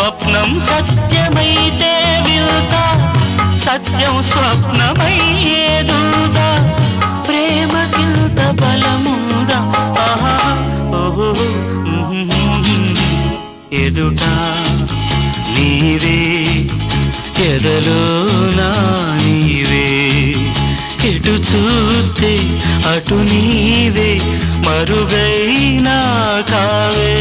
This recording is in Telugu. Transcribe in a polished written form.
స్వప్నం సత్యమైతే వింత, సత్యం స్వప్నమయ్యేదుదా, ప్రేమకింత బలముందా, ఆహా ఓహో ఎదుట నీవే ఎదలో నా నీవే, ఎటు చూస్తే అటు నీవే, మరుగైనా కావే.